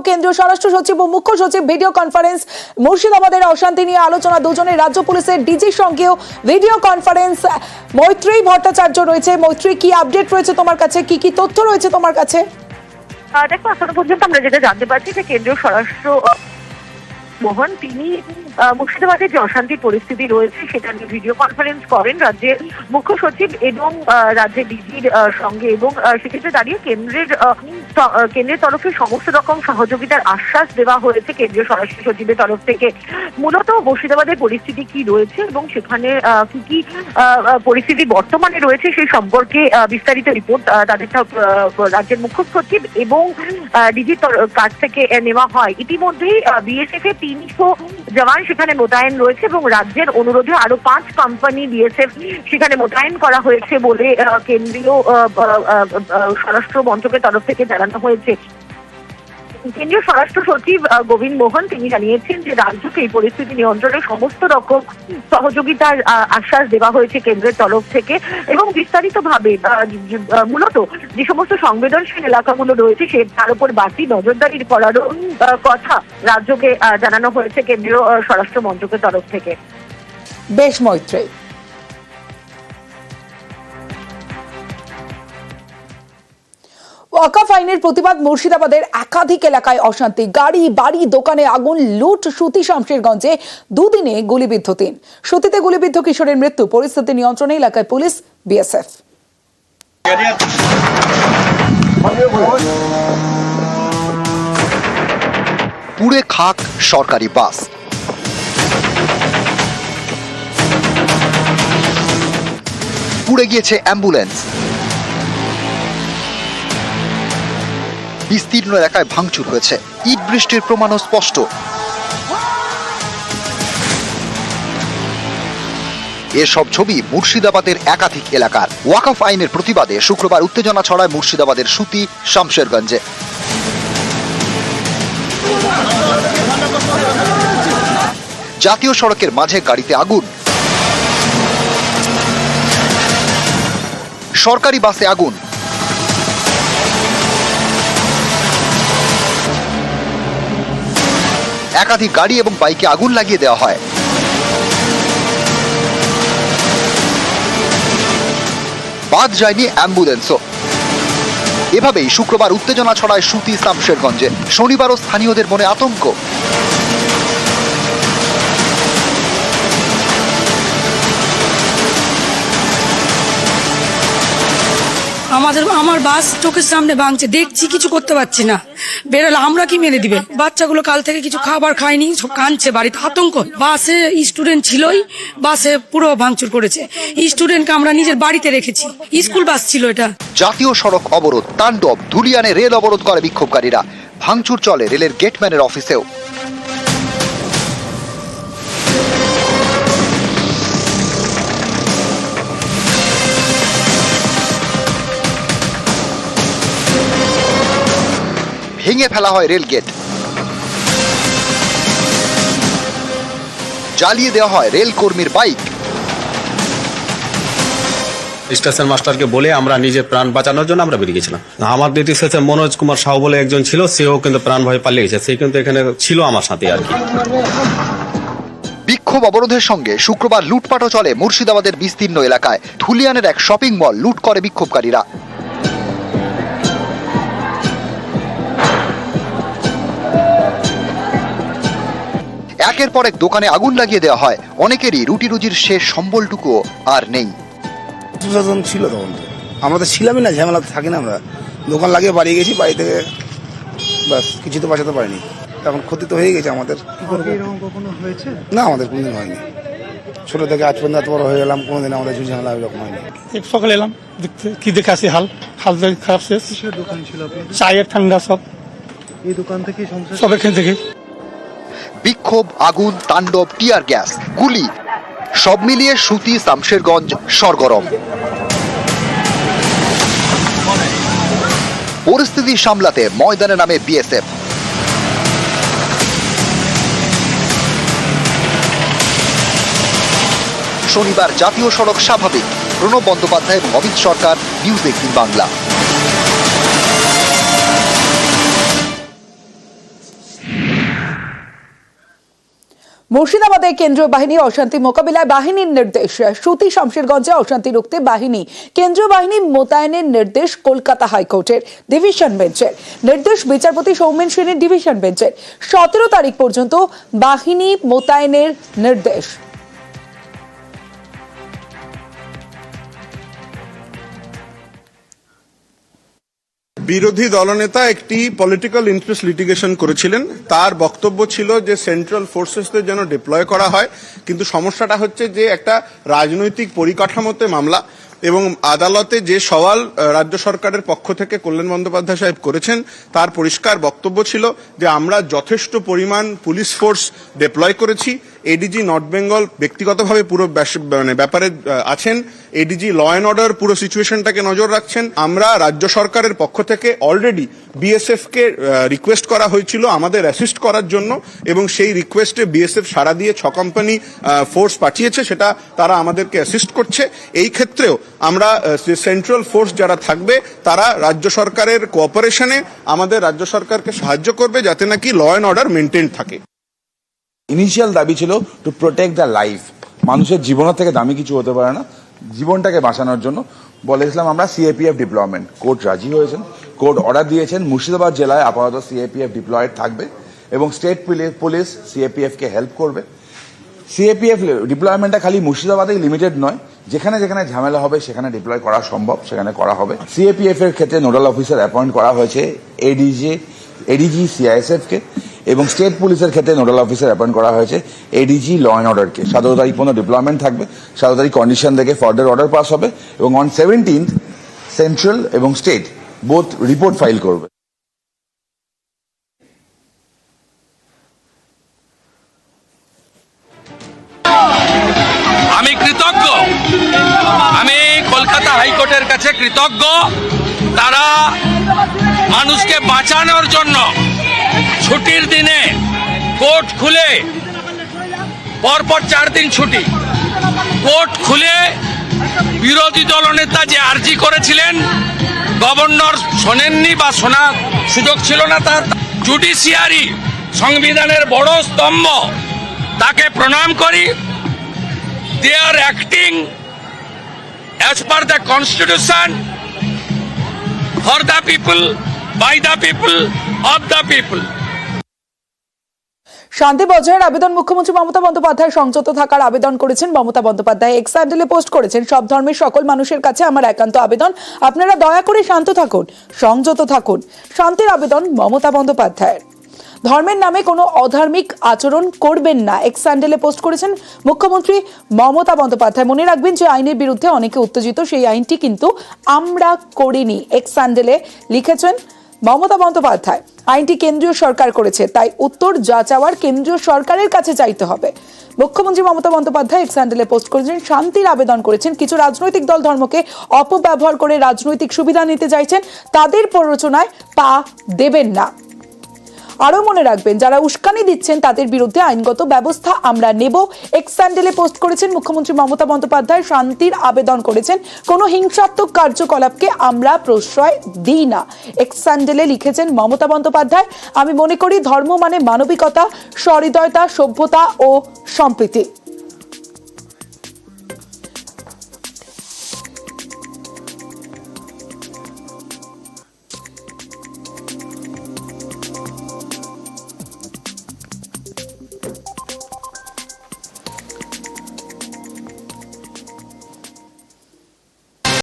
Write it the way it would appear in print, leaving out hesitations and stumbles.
কেন্দ্রীয় স্বরাষ্ট্র সচিব ও মুখ্য সচিব ভিডিও কনফারেন্স। মুর্শিদাবাদের অশান্তি নিয়ে আলোচনা, দুজনে রাজ্য পুলিশের ডিজির সঙ্গেও ভিডিও কনফারেন্স। মৈত্রী ভট্টাচার্য রয়েছে। মৈত্রী, কি আপডেট রয়েছে তোমার কাছে, কি কি তথ্য রয়েছে তোমার কাছে? দেখো, এখনো পর্যন্ত আমরা যেটা জানতে পারছি যে কেন্দ্রীয় স্বরাষ্ট্র মোহন তিনি মুর্শিদাবাদের যে অশান্তির পরিস্থিতি রয়েছে সেটা নিয়ে ভিডিও কনফারেন্স করেন রাজ্যের মুখ্য সচিব এবং রাজ্যের ডিজির সঙ্গে, এবং সেক্ষেত্রে দাঁড়িয়ে কেন্দ্রের তরফে সমস্ত রকম সহযোগিতার আশ্বাস দেওয়া হয়েছে কেন্দ্রীয় স্বরাষ্ট্র সচিবের তরফ থেকে। মূলত মুর্শিদাবাদের পরিস্থিতি কি রয়েছে এবং সেখানে কি কি পরিস্থিতি বর্তমানে রয়েছে সেই সম্পর্কে বিস্তারিত রিপোর্ট তাদের রাজ্যের মুখ্য সচিব এবং ডিজির কাছ থেকে নেওয়া হয়। ইতিমধ্যেই বিএসএফ এর 300 জওয়ান সেখানে মোতায়েন রয়েছে এবং রাজ্যের অনুরোধে আরো 5 কোম্পানি বিএসএফ সেখানে মোতায়েন করা হয়েছে বলে কেন্দ্রীয় স্বরাষ্ট্র মন্ত্রকের তরফ থেকে জানানো হয়েছে। কেন্দ্রীয় স্বরাষ্ট্র সচিব গোবিন্দ মোহন তিনি জানিয়েছেন যে রাজ্যকে এই পরিস্থিতি নিয়ন্ত্রণে সমস্ত রকম সহযোগিতার আশ্বাস দেওয়া হয়েছে কেন্দ্রের তরফ থেকে, এবং বিস্তারিতভাবে মূলত যে সমস্ত সংবেদনশীল এলাকাগুলো রয়েছে তার উপর বাড়তি নজরদারি করারও কথা রাজ্যকে জানানো হয়েছে কেন্দ্রীয় স্বরাষ্ট্র মন্ত্রকের তরফ থেকে। বেশ মৈত্রী। ওয়াকফ আইনের প্রতিবাদ। মুর্শিদাবাদের একাধিক এলাকায় অশান্তি, গাড়ি বাড়ি দোকানে আগুন, লুট। সুতি শামশেরগঞ্জে দুদিনে গুলিবিদ্ধ 3। সুতিতে গুলিবিদ্ধ কিশোরের মৃত্যু। পরিস্থিতি নিয়ন্ত্রণে এলাকায় পুলিশ, বিএসএফ। পুড়ে খাক সরকারি বাস, পুড়ে গিয়েছে অ্যাম্বুলেন্স, বিস্তীর্ণ এলাকায় ভাঙচুর হয়েছে। ইট বৃষ্টির প্রমাণও স্পষ্ট। এসব ছবি মুর্শিদাবাদের একাধিক এলাকার। ওয়াকফ আইনের প্রতিবাদে শুক্রবার উত্তেজনা ছড়ায় মুর্শিদাবাদের সুতি শামশেরগঞ্জে। জাতীয় সড়কের মাঝে গাড়িতে আগুন, সরকারি বাসে আগুন, একাধিক গাড়ি এবং বাইকে আগুন লাগিয়ে দেওয়া হয়। বাদ যায়নি অ্যাম্বুলেন্সও। এভাবেই শুক্রবার উত্তেজনা ছড়ায় সুতি শামশেরগঞ্জে। শনিবারও স্থানীয়দের মনে আতঙ্ক। আমার বাস চোখের সামনে ভাঙছে, দেখছি, কিছু করতে পারছি না। বেরোলে আমরা কি মেরে দিবে? বাচ্চাগুলো কাল থেকে কিছু খাবার খায়নি, সব কাঁদছে, বাড়িতে আতঙ্ক। বাসে স্টুডেন্ট ছিলই, বাসে পুরো ভাঙচুর করেছে। স্টুডেন্টকে আমরা নিজের বাড়িতে রেখেছি, স্কুল বাস ছিল এটা। জাতীয় সড়ক অবরোধ, তাণ্ডব। ধুলিয়ানে রেল অবরোধ করে বিক্ষোভকারীরা। ভাঙচুর চলে রেলের গেটম্যানের অফিসেও। ভেঙে ফেলা হয় রেল গেট, জ্বালিয়ে দেওয়া হয় রেল কর্মীর বাইক। স্টেশন মাস্টারকে বলে আমরা নিজের প্রাণ বাঁচানোর জন্য আমরা বেরিয়ে গেছিলাম। আমার ডিউটি শেষে মনোজ কুমার সাহু বলে একজন ছিল, সেও কিন্তু প্রাণ ভয়ে পালিয়ে গেছে। সে কিন্তু এখানে ছিল আমার সাথে আর কি। বিক্ষোভ অবরোধের সঙ্গে শুক্রবার লুটপাটও চলে মুর্শিদাবাদের বিস্তীর্ণ এলাকায়। ধুলিয়ানের এক শপিং মল লুট করে বিক্ষোভকারীরা। একের পর এক দোকানে আগুন লাগিয়ে দেওয়া হয়। অনেকেরই রুটি রুজির শেষ সম্বলটুকুও আর নেই। সুশাসন ছিল তখন, আমরা তো ছিলামই না, ঝামেলা থাকি না। আমরা দোকান লাগিয়ে বাড়ি গেছি, বাড়ি থেকে ব্যাস কিছু তো বাঁচাতে পারিনি। এখন ক্ষতি তো হয়ে গেছে আমাদের। কখনো হয়েছে না, আমাদের কোনোদিন হয়নি। ছোট থেকে আজ পর্যন্ত এত বড় হয়ে গেলাম, কোনোদিন আমাদের ঝামেলা এরকম হয়নি। সকালে এলাম, দেখতে কি দেখে আসি, হাল খারাপ শেষ। কিসের দোকান ছিল আপনার? চায়ের, ঠান্ডা সব। এই দোকান থেকে সব এখান থেকে। বিক্ষোভ, আগুন, তাণ্ডব, টিয়ার গ্যাস, গুলি, সব মিলিয়ে সুতি শামশেরগঞ্জ সরগরম। পরিস্থিতি সামলাতে ময়দানে নামে বিএসএফ। শনিবার জাতীয় সড়ক স্বাভাবিক। প্রণব বন্দ্যোপাধ্যায়, অমিত সরকার, নিউজ 18 বাংলা। মুর্শিদাবাদে কেন্দ্রীয় বাহিনী অশান্তি মোকাবিলায় বাহিনীর নির্দেশ। সুতি শামশেরগঞ্জে অশান্তি রুখতে বাহিনী কেন্দ্রীয় বাহিনী মোতায়েনের নির্দেশ কলকাতা হাইকোর্টের ডিভিশন বেঞ্চের। নির্দেশ বিচারপতি সৌমেন সেনের ডিভিশন বেঞ্চের। 17 তারিখ পর্যন্ত বাহিনী মোতায়েনের নির্দেশ। বিরোধী দলনেতা একটি পলিটিক্যাল ইন্টারেস্ট লিটিগেশন করেছিলেন। তার বক্তব্য ছিল যে সেন্ট্রাল ফোর্সেসদের যেন ডিপ্লয় করা হয়, কিন্তু সমস্যাটা হচ্ছে যে একটা রাজনৈতিক পরিকাঠামোতে মামলা এবং আদালতে যে সওয়াল রাজ্য সরকারের পক্ষ থেকে কল্যাণ বন্দ্যোপাধ্যায় সাহেব করেছেন তার পরিষ্কার বক্তব্য ছিল যে আমরা যথেষ্ট পরিমাণ পুলিশ ফোর্স ডিপ্লয় করেছি। এডিজি নর্থ বেঙ্গল ব্যক্তিগতভাবে পুরো ব্যাপারে আছেন, এডিজি ল অ্যান্ড অর্ডার পুরো সিচুয়েশনটাকে নজর রাখছেন। আমরা রাজ্য সরকারের পক্ষ থেকে অলরেডি বিএসএফ কে রিকোয়েস্ট করা হয়েছিল আমাদের অ্যাসিস্ট করার জন্য, এবং সেই রিকোয়েস্টে বিএসএফ সাড়া দিয়ে 6 কোম্পানি ফোর্স পাঠিয়েছে, সেটা তারা আমাদেরকে অ্যাসিস্ট করছে। এই ক্ষেত্রেও আমরা সেন্ট্রাল ফোর্স যারা থাকবে তারা রাজ্য সরকারের কোঅপারেশনে আমাদের রাজ্য সরকারকে সাহায্য করবে যাতে নাকি ল অ্যান্ড অর্ডার মেনটেন থাকে। ইনিশিয়াল দাবি ছিল টু প্রোটেক্ট দ্য লাইফ, মানুষের জীবনের থেকে দামি কিছু হতে পারে না, জীবনটাকে বাঁচানোর জন্য বলেছিলাম আমরা সিএপিএফ ডিপ্লয়মেন্ট। কোর্ট রাজি হয়েছেন, কোর্ট অর্ডার দিয়েছেন মুর্শিদাবাদ জেলায় আপাতত সিএপিএফ ডিপ্লয়েড থাকবে এবং স্টেট পুলিশ সিএপিএফ কে হেল্প করবে। সিএপিএফ ডিপ্লয়মেন্টটা খালি মুর্শিদাবাদেই লিমিটেড নয়, যেখানে যেখানে ঝামেলা হবে সেখানে ডিপ্লয় করা সম্ভব সেখানে করা হবে। সিএপিএফ এর ক্ষেত্রে নোডাল অফিসার অ্যাপয়েন্ট করা হয়েছে এডিজি সিআইএসএফ কে, এবং স্টেট পুলিশের ক্ষেত্রে নোডাল অফিসার অ্যাপয়েন্ট করা হয়েছে এডিজি ল অ্যান্ড অর্ডারকে। 17 তারিখ পর্যন্ত ডিপ্লয়মেন্ট থাকবে, 17 তারিখ কন্ডিশন দেখে ফার্দার অর্ডার পাস হবে এবং অন 17th সেন্ট্রাল এবং স্টেট বোথ রিপোর্ট ফাইল করবে। আমি কৃতজ্ঞ, আমি কলকাতা হাইকোর্টের কাছে কৃতজ্ঞ। তারা মানুষকে বাঁচানোর জন্য ছুটির দিনে কোর্ট খুলে, পরপর 4 দিন ছুটি, কোর্ট খুলে বিরোধী দলনেতা যে আর্জি করেছিলেন গভর্নর শোনেননি বা শোনার সুযোগ ছিল না তার। জুডিশিয়ারি সংবিধানের বড় স্তম্ভ, তাকে প্রণাম করি। They are acting as per the constitution, for the people, by the people, of the people. শান্তি বজায়ের আবেদন মুখ্যমন্ত্রী মমতা বন্দ্যোপাধ্যায় সংযত থাকার আবেদন করেছেন। মমতা বন্দ্যোপাধ্যায় এক্স হ্যান্ডেলে পোস্ট করেছেন, সব ধর্মের সকল মানুষের কাছে আমার একান্ত আবেদন, আপনারা দয়া করে শান্ত থাকুন, সংযত থাকুন। শান্তির আবেদন মমতা বন্দ্যোপাধ্যায়ের। ধর্মের নামে কোনো অধার্মিক আচরণ করবেন না, এক্স হ্যান্ডেলে পোস্ট করেছেন মুখ্যমন্ত্রী মমতা বন্দ্যোপাধ্যায়। মনে রাখবেন যে আইনের বিরুদ্ধে অনেকে উত্তেজিত, সেই আইনটি কিন্তু আমরা করিনি, এক্স হ্যান্ডেলে লিখেছেন মমতা বন্দ্যোপাধ্যায়। আইনটি কেন্দ্রীয় সরকার করেছে, তাই উত্তর যা চাওয়ার কেন্দ্রীয় সরকারের কাছে চাইতে হবে। মুখ্যমন্ত্রী মমতা বন্দ্যোপাধ্যায় এক্স হ্যান্ডেলে পোস্ট করেছেন, শান্তির আবেদন করেছেন। কিছু রাজনৈতিক দল ধর্মকে অপব্যবহার করে রাজনৈতিক সুবিধা নিতে চাইছেন, তাদের প্ররোচনায় পা দেবেন না। আরো মনে রাখবেন, যারা উস্কানি দিচ্ছেন তাদের বিরুদ্ধে আইনগত ব্যবস্থা আমরা নেব। এক্স হ্যান্ডেলে পোস্ট করেছেন মুখ্যমন্ত্রী মমতা বন্দ্যোপাধ্যায়, শান্তির আবেদন করেছেন। কোনো হিংসাত্মক কার্যকলাপকে আমরা প্রশ্রয় দিই না, এক্স হ্যান্ডেলে লিখেছেন মমতা বন্দ্যোপাধ্যায়। আমি মনে করি ধর্ম মানে মানবিকতা, সহৃদয়তা, সভ্যতা ও সম্প্রীতি।